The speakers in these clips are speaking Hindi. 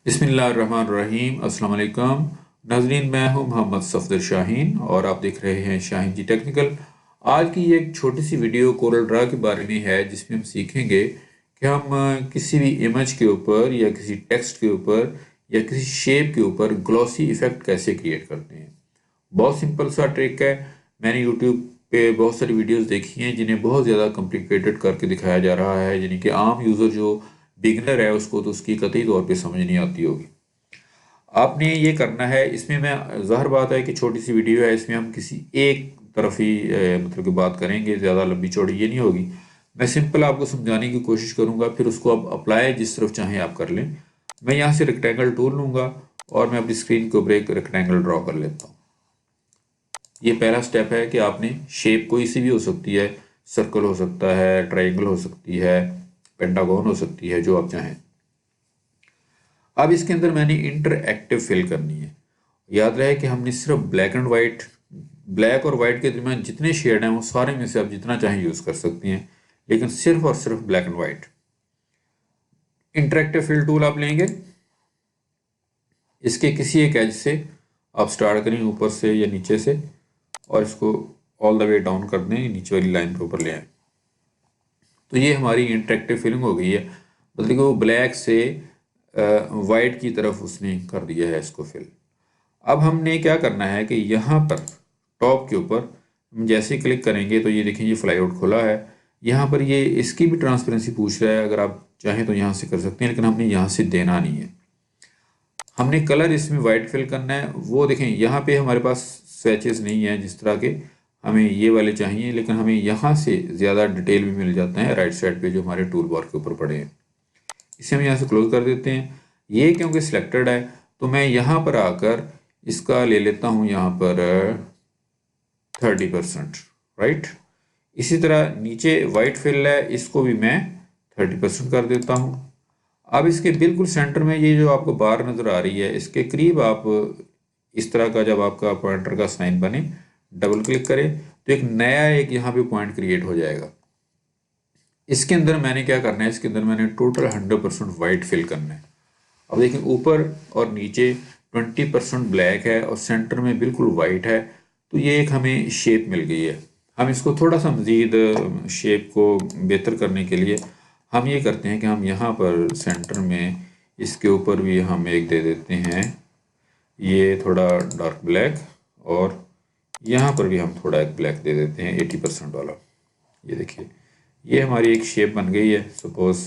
बिस्मिल्लाहिर्रहमानिर्रहीम। अस्सलाम वालेकुम नाज़रीन, मैं हूं मोहम्मद सफदर शाहीन और आप देख रहे हैं शाहीन जी टेक्निकल। आज की ये एक छोटी सी वीडियो कोरल ड्रा के बारे में है, जिसमें हम सीखेंगे कि हम किसी भी इमेज के ऊपर या किसी टेक्स्ट के ऊपर या किसी शेप के ऊपर ग्लॉसी इफेक्ट कैसे क्रिएट करते हैं। बहुत सिंपल सा ट्रिक है। मैंने यूट्यूब पे बहुत सारी वीडियोस देखी हैं जिन्हें बहुत ज़्यादा कॉम्प्लिकेटेड करके दिखाया जा रहा है, यानी कि आम यूज़र जो बिगनर है उसको तो उसकी कतई तौर पे समझ नहीं आती होगी। आपने ये करना है, इसमें मैं ज़ाहिर बात है कि छोटी सी वीडियो है, इसमें हम किसी एक तरफ ही मतलब कि बात करेंगे, ज़्यादा लंबी चौड़ी ये नहीं होगी। मैं सिंपल आपको समझाने की कोशिश करूँगा, फिर उसको आप अप्लाई जिस तरफ चाहें आप कर लें। मैं यहाँ से रेक्टेंगल टूल लूँगा और मैं अपनी स्क्रीन के ऊपर एक रेक्टेंगल ड्रॉ कर लेता हूँ। ये पहला स्टेप है कि आपने शेप कोई सी भी हो सकती है, सर्कल हो सकता है, ट्रायंगल हो सकती है, पेंटागन हो सकती है, जो आप चाहें। अब इसके अंदर मैंने इंटरएक्टिव फिल करनी है। याद रहे कि हमने सिर्फ ब्लैक एंड वाइट, ब्लैक और वाइट के दरमियान जितने शेड हैं वो सारे में से आप जितना चाहें यूज़ कर सकती हैं, लेकिन सिर्फ और सिर्फ black and white. Interactive fill tool आप लेंगे, इसके किसी एक एज से आप स्टार्ट करें, ऊपर से या नीचे से, और इसको ऑल द वे डाउन कर दें, नीचे वाली लाइन के ऊपर ले आए। तो ये हमारी इंटरेक्टिव फिलिंग हो गई है, मतलब कि वो ब्लैक से वाइट की तरफ उसने कर दिया है इसको फिल। अब हमने क्या करना है कि यहाँ पर टॉप के ऊपर हम जैसे ही क्लिक करेंगे तो ये देखें, ये फ्लाई आउट खुला है। यहाँ पर ये इसकी भी ट्रांसपेरेंसी पूछ रहा है, अगर आप चाहें तो यहाँ से कर सकते हैं, लेकिन हमने यहाँ से देना नहीं है। हमने कलर इसमें वाइट फिल करना है। वो देखें, यहाँ पे हमारे पास स्वेचेस नहीं है जिस तरह के हमें ये वाले चाहिए, लेकिन हमें यहाँ से ज़्यादा डिटेल भी मिल जाते हैं राइट साइड पे जो हमारे टूल बार के ऊपर पड़े हैं। इसे हम यहाँ से क्लोज कर देते हैं। ये क्योंकि सिलेक्टेड है तो मैं यहाँ पर आकर इसका ले लेता हूँ यहाँ पर 30%, राइट। इसी तरह नीचे वाइट फिल है, इसको भी मैं 30% कर देता हूँ। अब इसके बिल्कुल सेंटर में ये जो आपको बार नज़र आ रही है, इसके करीब आप इस तरह का जब आपका पॉइंटर का साइन बने, डबल क्लिक करें तो एक नया एक यहाँ पे पॉइंट क्रिएट हो जाएगा। इसके अंदर मैंने क्या करना है, इसके अंदर मैंने टोटल 100% वाइट फिल करना है। अब देखिए, ऊपर और नीचे 20% ब्लैक है और सेंटर में बिल्कुल वाइट है, तो ये एक हमें शेप मिल गई है। हम इसको थोड़ा सा मज़ीद शेप को बेहतर करने के लिए हम ये करते हैं कि हम यहाँ पर सेंटर में इसके ऊपर भी हम एक दे देते हैं, ये थोड़ा डार्क ब्लैक, और यहाँ पर भी हम थोड़ा एक ब्लैक दे देते हैं 80% वाला। ये देखिए, ये हमारी एक शेप बन गई है। सपोज़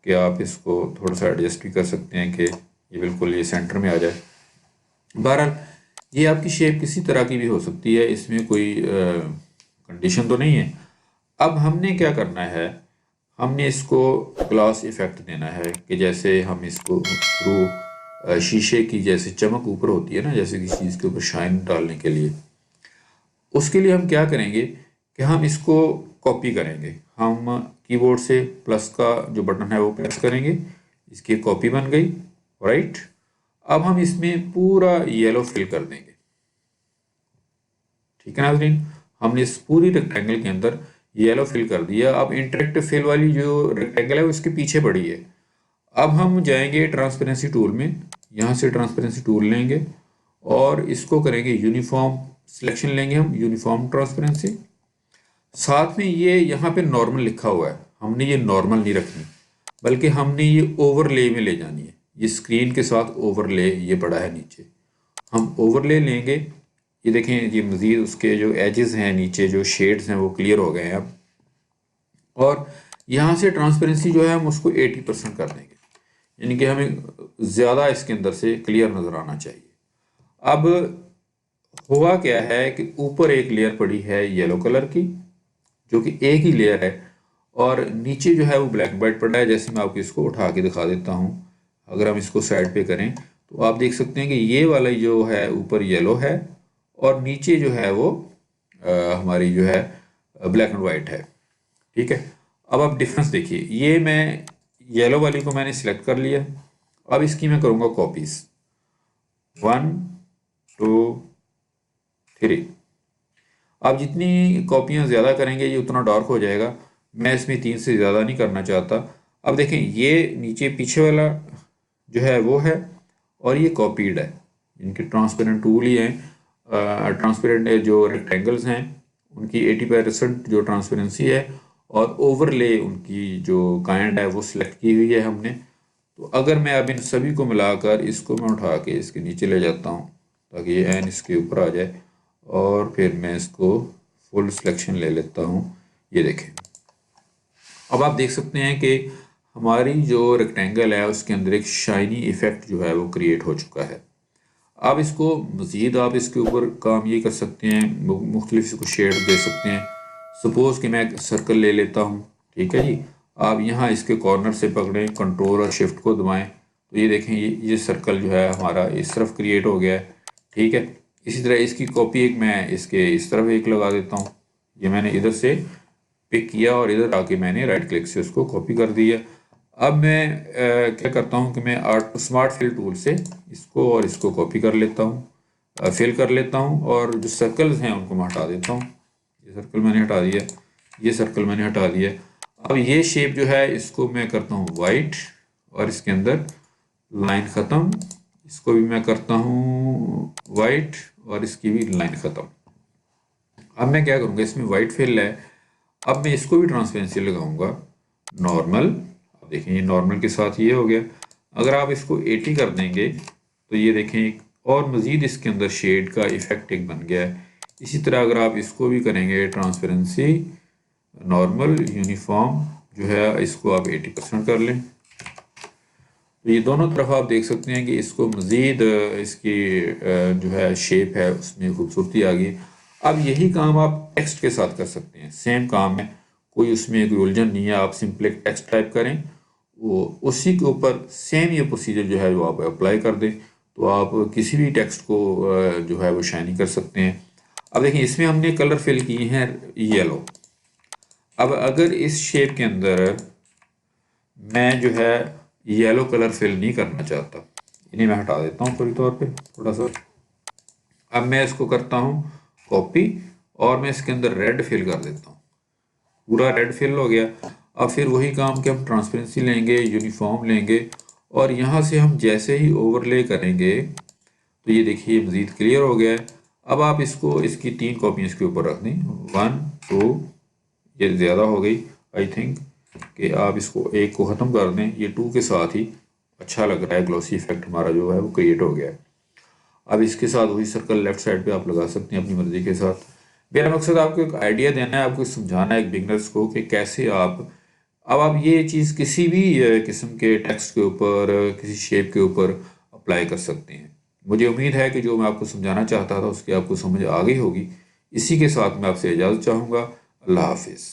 कि आप इसको थोड़ा सा एडजस्ट भी कर सकते हैं कि ये बिल्कुल ये सेंटर में आ जाए। बहरहाल ये आपकी शेप किसी तरह की भी हो सकती है, इसमें कोई कंडीशन तो नहीं है। अब हमने क्या करना है, हमने इसको ग्लास इफेक्ट देना है कि जैसे हम इसको थ्रू शीशे की जैसे चमक ऊपर होती है ना, जैसे किसी चीज़ के ऊपर शाइन डालने के लिए, उसके लिए हम क्या करेंगे कि हम इसको कॉपी करेंगे। हम कीबोर्ड से प्लस का जो बटन है वो प्रेस करेंगे, इसकी एक कॉपी बन गई, राइट। अब हम इसमें पूरा येलो फिल कर देंगे, ठीक है नाज़रीन। हमने इस पूरी रेक्टेंगल के अंदर येलो फिल कर दिया। अब इंटरेक्टिव फिल वाली जो रेक्टेंगल है वो इसके पीछे पड़ी है। अब हम जाएंगे ट्रांसपेरेंसी टूल में, यहाँ से ट्रांसपेरेंसी टूल लेंगे और इसको करेंगे यूनिफॉर्म सिलेक्शन, लेंगे हम यूनिफॉर्म ट्रांसपेरेंसी। साथ में ये यहाँ पे नॉर्मल लिखा हुआ है, हमने ये नॉर्मल नहीं रखनी, बल्कि हमने ये ओवरले में ले जानी है। ये स्क्रीन के साथ ओवरले ये पड़ा है नीचे, हम ओवरले लेंगे। ये देखें, ये मज़ीद उसके जो एजेस हैं, नीचे जो शेड्स हैं वो क्लियर हो गए हैं अब। और यहाँ से ट्रांसपेरेंसी जो है हम उसको 80% कर देंगे, यानी कि हमें ज़्यादा इसके अंदर से क्लियर नज़र आना चाहिए। अब हुआ क्या है कि ऊपर एक लेयर पड़ी है येलो कलर की, जो कि एक ही लेयर है, और नीचे जो है वो ब्लैक एंड वाइट पड़ा है। जैसे मैं आपको इसको उठा के दिखा देता हूँ, अगर हम इसको साइड पे करें तो आप देख सकते हैं कि ये वाला जो है ऊपर येलो है और नीचे जो है वो हमारी जो है ब्लैक एंड वाइट है, ठीक है। अब आप डिफरेंस देखिए, ये मैं येलो वाली को मैंने सिलेक्ट कर लिया। अब इसकी मैं करूँगा कॉपीज़, 1 2 3। आप जितनी कॉपियाँ ज़्यादा करेंगे ये उतना डार्क हो जाएगा। मैं इसमें 3 से ज़्यादा नहीं करना चाहता। अब देखें, ये नीचे पीछे वाला जो है वो है, और ये कॉपीड है। इनके ट्रांसपेरेंट टूल ही हैं, ट्रांसपेरेंट जो रेक्टेंगल्स हैं उनकी 80% जो ट्रांसपेरेंसी है, और ओवरले उनकी जो काइंड है वो सिलेक्ट की हुई है हमने। तो अगर मैं अब इन सभी को मिलाकर इसको मैं उठा के इसके नीचे ले जाता हूँ ताकि ये एन इसके ऊपर आ जाए, और फिर मैं इसको फुल सिलेक्शन ले लेता हूँ। ये देखें, अब आप देख सकते हैं कि हमारी जो रेक्टेंगल है उसके अंदर एक शाइनी इफेक्ट जो है वो क्रिएट हो चुका है। अब इसको मज़ीद आप इसके ऊपर काम ये कर सकते हैं, मुख्तलिफ इसको शेड दे सकते हैं। सपोज़ कि मैं एक सर्कल ले लेता हूँ, ठीक है जी। आप यहाँ इसके कॉर्नर से पकड़ें, कंट्रोल और शिफ्ट को दबाएं, तो ये देखें ये सर्कल जो है हमारा इस तरफ क्रिएट हो गया है, ठीक है। इसी तरह इसकी कॉपी एक मैं इसके इस तरफ एक लगा देता हूँ। ये मैंने इधर से पिक किया और इधर आके मैंने राइट क्लिक से उसको कॉपी कर दिया। अब मैं क्या करता हूँ कि मैं स्मार्ट फिल टूल से इसको और इसको कॉपी कर लेता हूँ, फिल कर लेता हूँ, और जो सर्कल्स हैं उनको मैं हटा देता हूँ। ये सर्कल मैंने हटा दिया, ये सर्कल मैंने हटा दिया। अब ये शेप जो है इसको मैं करता हूँ वाइट, और इसके अंदर लाइन ख़त्म। इसको भी मैं करता हूँ वाइट, और इसकी भी लाइन ख़त्म। अब मैं क्या करूँगा, इसमें वाइट फिल है, अब मैं इसको भी ट्रांसपेरेंसी लगाऊंगा नॉर्मल। अब देखें ये नॉर्मल के साथ ये हो गया। अगर आप इसको 80 कर देंगे तो ये देखें एक और मज़ीद इसके अंदर शेड का इफेक्ट एक बन गया है। इसी तरह अगर आप इसको भी करेंगे ट्रांसपेरेंसी नॉर्मल यूनिफॉर्म जो है, इसको आप 80% कर लें, तो ये दोनों तरफ आप देख सकते हैं कि इसको मज़ीद इसकी जो है शेप है उसमें खूबसूरती आ गई। अब यही काम आप टेक्स्ट के साथ कर सकते हैं, सेम काम है, कोई उसमें कोई उलझन नहीं है। आप सिंपल एक टेक्स्ट टाइप करें, वो उसी के ऊपर सेम ये प्रोसीजर जो है वो आप अप्लाई कर दें, तो आप किसी भी टेक्स्ट को जो है वो शाइनी कर सकते हैं। अब देखिए इसमें हमने कलर फिल किए हैं येलो। अब अगर इस शेप के अंदर मैं जो है येलो कलर फिल नहीं करना चाहता, इन्हें मैं हटा देता हूँ पूरी तौर पे थोड़ा सा। अब मैं इसको करता हूँ कॉपी, और मैं इसके अंदर रेड फिल कर देता हूँ, पूरा रेड फिल हो गया। अब फिर वही काम कि हम ट्रांसपेरेंसी लेंगे, यूनिफॉर्म लेंगे, और यहाँ से हम जैसे ही ओवरले करेंगे तो ये देखिए मज़ीद क्लियर हो गया है। अब आप इसको इसकी 3 कॉपी इसके ऊपर रख दें, 1 2, ये ज़्यादा हो गई आई थिंक, कि आप इसको एक को ख़त्म कर दें। ये 2 के साथ ही अच्छा लग रहा है, ग्लॉसी इफेक्ट हमारा जो है वो क्रिएट हो गया है। अब इसके साथ वही सर्कल लेफ्ट साइड पे आप लगा सकते हैं अपनी मर्ज़ी के साथ। मेरा मकसद आपको एक आइडिया देना है, आपको समझाना है एक बिगनर्स को कि कैसे आप ये चीज़ किसी भी किस्म के टेक्स्ट के ऊपर, किसी शेप के ऊपर अप्लाई कर सकते हैं। मुझे उम्मीद है कि जो मैं आपको समझाना चाहता था उसकी आपको समझ आ गई होगी। इसी के साथ मैं आपसे इजाज़त चाहूँगा। अल्लाह हाफिज़।